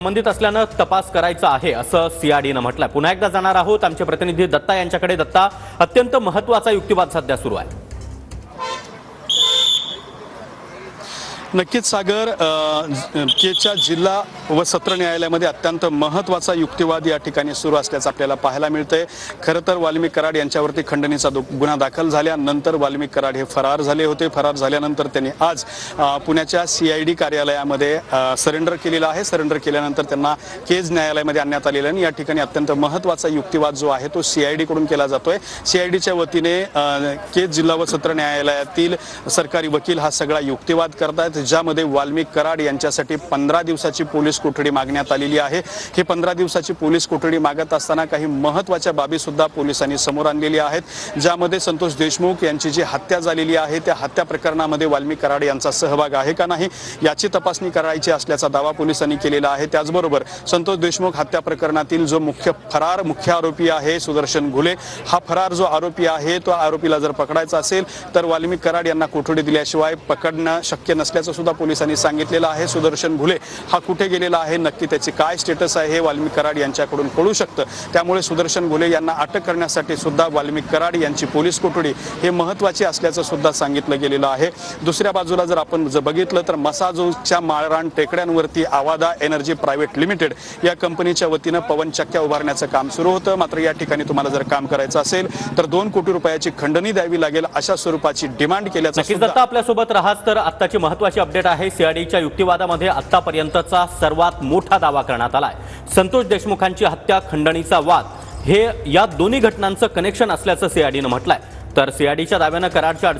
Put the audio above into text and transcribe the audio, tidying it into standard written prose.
संबंधित असल्याने तपास करायचा आहे असं सीआरडीने म्हटलंय। पुन्हा एकदा जाणार आहोत आमचे प्रतिनिधी दत्ता यांच्याकडे। दत्ता, अत्यंत महत्त्वाचा युक्तिवाद सध्या सुरू आहे। नक्कीच सागर, केच्या जिल्हा व सत्र न्यायालयामध्ये अत्यंत महत्त्वाचा युक्तिवाद या ठिकाणी सुरू असल्याचं आपल्याला पाहायला मिळतंय। खरं तर वाल्मिक कराड यांच्यावरती खंडणीचा गुन्हा दाखल झाल्यानंतर वाल्मिक कराड हे फरार झाले होते। फरार झाल्यानंतर त्यांनी आज पुण्याच्या सीआयडी कार्यालयामध्ये सरेंडर केलेलं आहे। सरेंडर केल्यानंतर त्यांना केज न्यायालयामध्ये आणण्यात आलेलं आहे। या ठिकाणी अत्यंत महत्त्वाचा युक्तिवाद जो आहे तो सीआयडी कडून केला जातोय। सीआयडीच्या वतीने केज जिल्हा व सत्र न्यायालयातील सरकारी वकील हा सगळा युक्तिवाद करतायत, ज्यामध्ये वाल्मिक कराड यांच्यासाठी 15 दिवसाची पोलीस कोठडी मागण्यात आलेली आहे। ही 15 दिवसाची पोलीस कोठडी मागत असताना काही महत्त्वाच्या बाबी सुद्धा पोलिसांनी समोर आणलेल्या आहेत, ज्यामध्ये संतोष देशमुख यांची जी हत्या झालेली आहे त्या हत्या प्रकरणामध्ये वाल्मिक कराड यांचा सहभाग आहे का नाही याची तपासणी करायची असल्याचा दावा पोलिसांनी केलेला आहे। त्याचबरोबर संतोष देशमुख हत्या प्रकरणातील जो मुख्य आरोपी आहे सुदर्शन घुले, हा फरार जो आरोपी आहे तो आरोपीला जर पकडायचा असेल तर वाल्मिक कराड यांना कोठडी दिल्याशिवाय पकडणं शक्य नसल्याचं सुद्धा पोलिसांनी सांगितलेलं आहे। सुदर्शन घुले हा कुठे गेलेला आहे, नक्की त्याचे काय स्टेटस आहे हे वाल्मिक कराड यांच्याकडून कळू शकतं। त्यामुळे सुदर्शन घुले यांना अटक करण्यासाठी सुद्धा वाल्मिक कराड यांची पोलीस कोठडी हे महत्त्वाची असल्याचं सुद्धा सांगितलं गेलेलं आहे। दुसऱ्या बाजूला जर आपण बघितलं तर मसाजोगच्या माळरान टेकड्यांवरती आवादा एनर्जी प्रायव्हेट लिमिटेड या कंपनीच्या वतीनं पवन चक्क्या उभारण्याचं काम सुरू होतं। मात्र या ठिकाणी तुम्हाला जर काम करायचं असेल तर 2 कोटी रुपयाची खंडणी द्यावी लागेल अशा स्वरूपाची डिमांड केल्याचं दत्ता आपल्यासोबत राहाच। तर आत्ताची महत्त्वाची अपडेट आहे, सीआरडीच्या युक्तिवादामध्ये आतापर्यंतचा सर्वात मोठा दावा करण्यात आलाय। संतोष देशमुखांची हत्या खंडणीचा वाद हे या दोन्ही घटनांचं कनेक्शन असल्याचं सीआरडीने म्हटलंय। तर सीआरडीच्या दाव्यानं कराडच्या